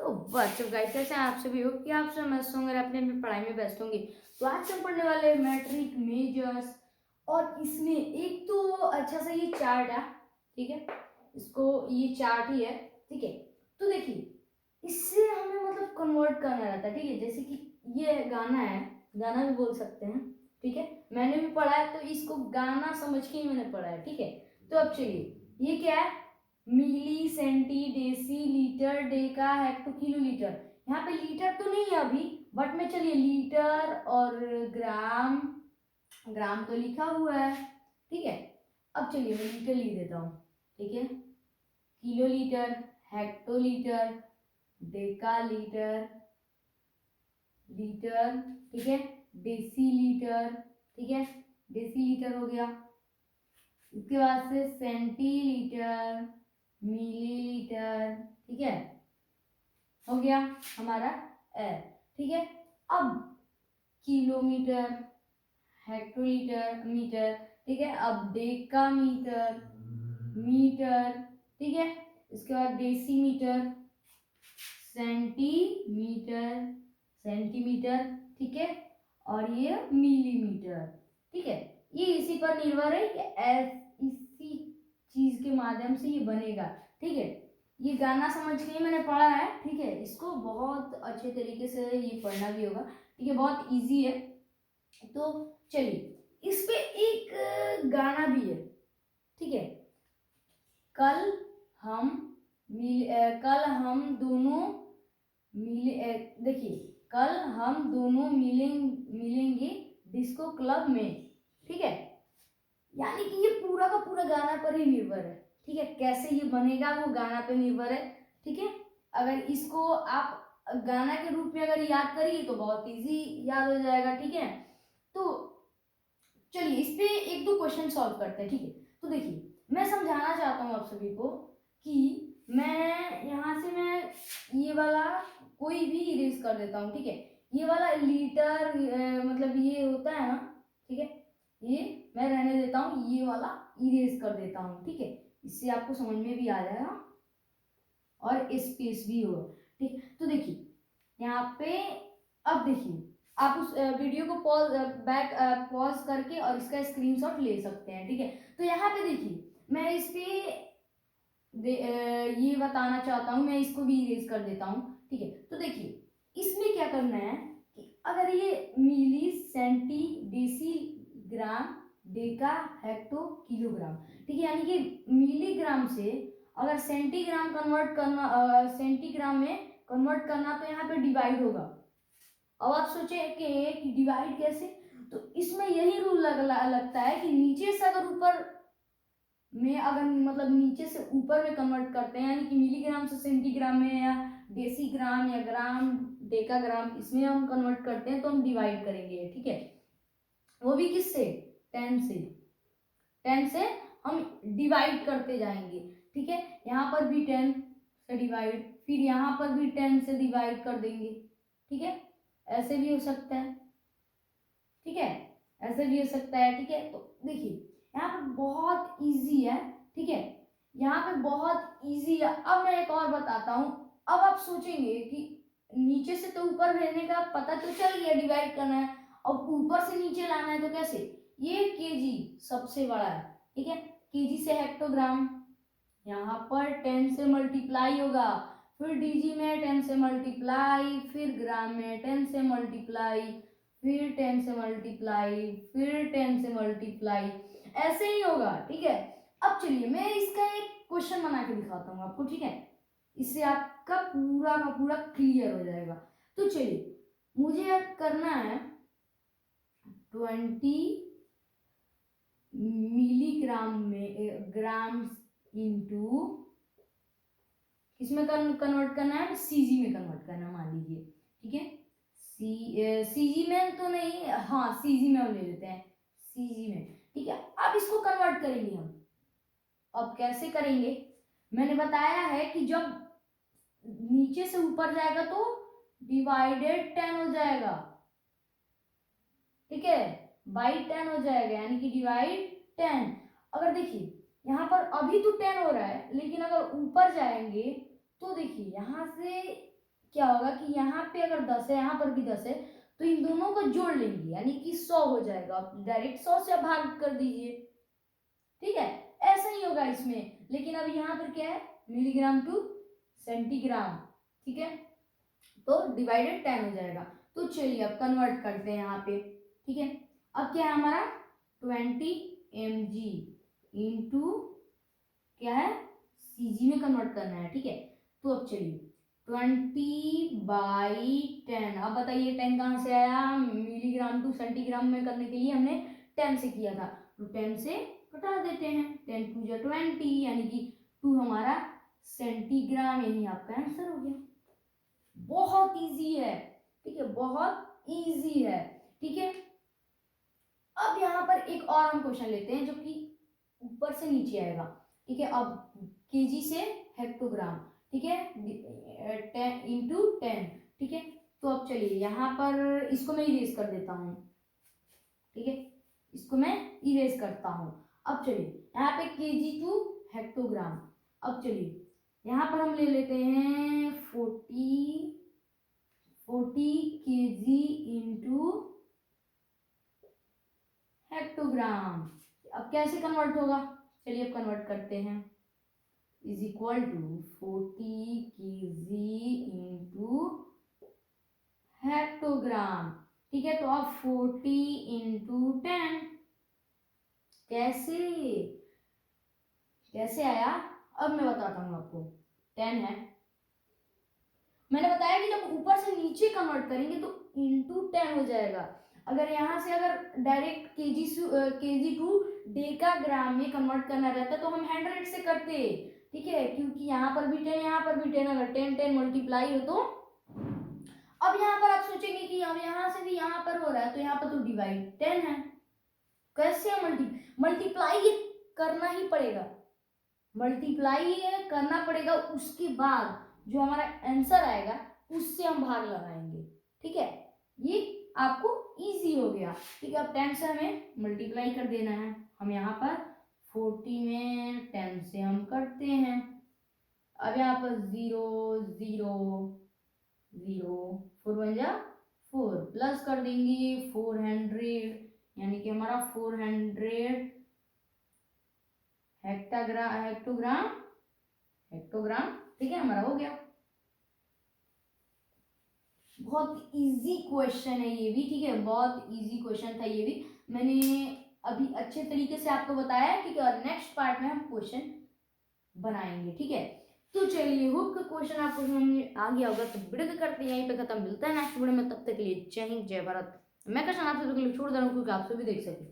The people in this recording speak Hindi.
तो व्हाट्सअप गाइस, कैसे हैं आप सभी? हो कि आप सब मस्त होंगे और अपने अपनी पढ़ाई में व्यस्त होंगे। तो आज हम पढ़ने वाले मैट्रिक मेजर्स, और इसमें एक तो अच्छा सा ये चार्ट है, ठीक है। इसको ये चार्ट ही है, ठीक है। तो देखिए, इससे हमें मतलब कन्वर्ट करना रहता है, ठीक है। जैसे कि ये गाना है, गाना भी बोल सकते हैं, ठीक है। मैंने भी पढ़ा है तो इसको गाना समझ के ही मैंने पढ़ा है, ठीक है। तो अब चलिए, ये क्या है? Milli, centi, deci, litre, deca, hecto, kilo, litre. यहाँ पे लीटर तो नहीं है अभी, बट में चलिए लीटर और ग्राम, ग्राम तो लिखा हुआ है, ठीक है। अब चलिए मैं लीटर लिख देता हूँ, ठीक है। Kilo litre, hecto litre, Deka litre, litre, ठीक है। डेसी लीटर, ठीक है, डेसी लीटर हो गया। इसके बाद से सेंटीलीटर, मिलीलीटर, ठीक है, हो गया हमारा एयर, ठीक है। अब किलोमीटर, हेक्टोलीटर, मीटर, ठीक है। अब डेकामीटर, मीटर, ठीक है। इसके बाद डेसीमीटर, सेंटीमीटर, सेंटीमीटर, ठीक है। और ये मिलीमीटर, ठीक है। ये इसी पर निर्भर है कि इसी चीज के माध्यम से ये बनेगा, ठीक है। ये गाना समझ के मैंने पढ़ा है, ठीक है। इसको बहुत अच्छे तरीके से ये पढ़ना भी होगा, ठीक है। बहुत इजी है। तो चलिए, इस पे एक गाना भी है, ठीक है। कल हम कल हम दोनों मिले, देखिए, कल हम दोनों मिलेंगे डिस्को क्लब में, ठीक है। यानी कि ये पूरा का पूरा गाना पर ही निर्भर है, ठीक है। कैसे ये बनेगा वो गाना पे निर्भर है, ठीक है। अगर इसको आप गाना के रूप में अगर याद करिए तो बहुत इजी याद हो जाएगा, ठीक है। तो चलिए, इस पे एक दो क्वेश्चन सॉल्व करते हैं, ठीक है। तो देखिए, मैं समझाना चाहता हूँ आप सभी को कि मैं यहाँ से मैं ये वाला कोई भी इरेज कर देता हूँ, ठीक है। ये वाला लीटर मतलब ये होता है ना, ठीक है, ये मैं रहने देता हूँ, ये वाला इरेज कर देता हूँ, ठीक है। इससे आपको समझ में भी आ जाएगा और स्पेस भी होगा, ठीक। तो देखिए यहाँ पे, अब देखिए, आप उस वीडियो को पॉज करके और इसका स्क्रीनशॉट ले सकते हैं, ठीक है। तो यहाँ पे देखिए, मैं इस पे ये बताना चाहता हूँ, मैं इसको भी इरेज कर देता हूँ, ठीक है। तो देखिए, इसमें क्या करना है कि अगर ये मिली, सेंटी, डेसी, ग्राम, डेका, हेक्टो, किलोग्राम, ठीक है। यानी कि मिलीग्राम से अगर सेंटीग्राम कन्वर्ट करना, सेंटीग्राम में कन्वर्ट करना, तो यहाँ पे डिवाइड होगा। अब आप सोचे कि डिवाइड कैसे, तो इसमें यही रूल लगता है कि नीचे से अगर ऊपर में, अगर मतलब नीचे से ऊपर में कन्वर्ट करते हैं, यानी कि मिलीग्राम से सेंटीग्राम में, या डेसीग्राम या ग्राम, डेकाग्राम, इसमें हम कन्वर्ट करते हैं तो हम डिवाइड करेंगे, ठीक है। वो भी किससे? 10 से, 10 से हम डिवाइड करते जाएंगे, ठीक है। यहाँ पर भी 10 से डिवाइड, फिर यहाँ पर भी 10 से डिवाइड कर देंगे, ठीक है। ऐसे भी हो सकता है, ठीक है, ऐसे भी हो सकता है, ठीक है। तो देखिए, यहाँ पे बहुत इजी है, ठीक है। यहाँ पे बहुत इजी है। अब मैं एक और बताता हूँ। अब आप सोचेंगे कि नीचे से तो ऊपर भेजने का पता तो चल गया, डिवाइड करना है, अब ऊपर से नीचे लाना है तो कैसे? ये केजी सबसे बड़ा है, ठीक है। केजी से हेक्टोग्राम, यहाँ पर 10 से मल्टीप्लाई होगा, फिर डीजी में 10 से मल्टीप्लाई, फिर ग्राम में 10 से मल्टीप्लाई, फिर 10 से मल्टीप्लाई, फिर 10 से मल्टीप्लाई, ऐसे ही होगा, ठीक है। अब चलिए, मैं इसका एक क्वेश्चन बना के दिखाता हूँ आपको, ठीक है। इससे आपका पूरा का पूरा क्लियर हो जाएगा। तो चलिए, मुझे अब करना है 20 मिलीग्राम में ग्राम इंटू, इसमें कन्वर्ट करना है, सीजी में कन्वर्ट करना, मान लीजिए, ठीक है। सीजी में तो नहीं, हाँ सीजी में हम ले लेते हैं, सीजी में, ठीक है। अब इसको कन्वर्ट करेंगे हम। अब कैसे करेंगे? मैंने बताया है कि जब नीचे से ऊपर जाएगा तो डिवाइडेड 10 हो जाएगा, ठीक है, बाई 10 हो जाएगा, यानी कि डिवाइड 10। अगर देखिए, यहाँ पर अभी तो 10 हो रहा है, लेकिन अगर ऊपर जाएंगे तो देखिए, यहाँ से क्या होगा कि यहाँ पे अगर 10 है, यहाँ पर भी 10 है, तो इन दोनों को जोड़ लेंगे यानी कि 100 हो जाएगा। आप डायरेक्ट 100 से भाग कर दीजिए, ठीक है। ऐसा ही होगा इसमें, लेकिन अब यहाँ पर क्या है, मिलीग्राम टू सेंटीग्राम, ठीक है, तो डिवाइडेड 10 हो जाएगा। तो चलिए अब कन्वर्ट करते हैं यहाँ पे, ठीक है। अब क्या है हमारा 20 mg इंटू क्या है सीजी में कन्वर्ट करना है, ठीक है। तो अब चलिए 20/10, अब बताइए 10 कहाँ से आया, मिलीग्राम टू सेंटीग्राम में करने के लिए हमने 10 से किया था, तो 10 से घटा देते हैं, 10 टू 20 यानी कि 2 हमारा सेंटीग्राम, यही आपका आंसर हो गया। बहुत इजी है, ठीक है, बहुत इजी है, ठीक है। अब यहाँ पर एक और हम क्वेश्चन लेते हैं जो कि ऊपर से नीचे आएगा, ठीक है। अब केजी से हेक्टोग्राम, ठीक है, 10 इंटू 10, ठीक है। तो अब चलिए यहाँ पर इसको मैं इरेज कर देता हूँ, ठीक है, इसको मैं इरेज करता हूँ। अब चलिए यहाँ पे केजी टू हेक्टोग्राम, अब चलिए यहाँ पर हम ले लेते हैं 40 केजी इंटू हेक्टोग्राम। अब कैसे कन्वर्ट होगा, चलिए अब कन्वर्ट करते हैं, is equal to 40 KG into hectogram, ठीक है। तो अब 40 इंटू 10, कैसे कैसे आया, अब मैं बताता हूँ आपको। 10 है, मैंने बताया कि जब ऊपर से नीचे कन्वर्ट करेंगे तो इंटू 10 हो जाएगा। अगर यहाँ से अगर डायरेक्ट केजी टू डेकाग्राम में कन्वर्ट करना रहता तो हम 100 से करते, ठीक है, क्योंकि यहाँ पर भी 10, यहाँ पर भी 10, अगर 10 मल्टीप्लाई हो तो अब यहाँ पर आप सोचेंगे कि अब यहाँ से भी यहाँ पर हो रहा है तो यहाँ पर तो डिवाइड 10 है, कैसे मल्टीप्लाई करना ही पड़ेगा, मल्टीप्लाई करना पड़ेगा, उसके बाद जो हमारा आंसर आएगा उससे हम भाग लगाएंगे, ठीक है। ये आपको इजी हो गया, ठीक है। अब 10 से हमें मल्टीप्लाई कर देना है, हम यहाँ पर 40 में 10 से हम करते हैं, अब यहाँ पर 0 0 0 4 बन जा 4, प्लस कर देंगे 400 यानी कि हमारा 400 हेक्टोग्राम, ठीक है, हमारा हो गया। बहुत इजी क्वेश्चन है ये भी, ठीक है, बहुत इजी क्वेश्चन था ये भी, मैंने अभी अच्छे तरीके से आपको बताया, ठीक है। और नेक्स्ट पार्ट में हम क्वेश्चन बनाएंगे, ठीक है। तो चलिए होप का क्वेश्चन आपको समझ में आ गया होगा, तो वीडियो को करते हैं यहीं पे खत्म, मिलता है नेक्स्ट वीडियो में, तब तक के लिए जय हिंद जय भारत। मैं क्वेश्चन आपसे छोड़ दे रहा हूँ क्योंकि आप सभी देख सके।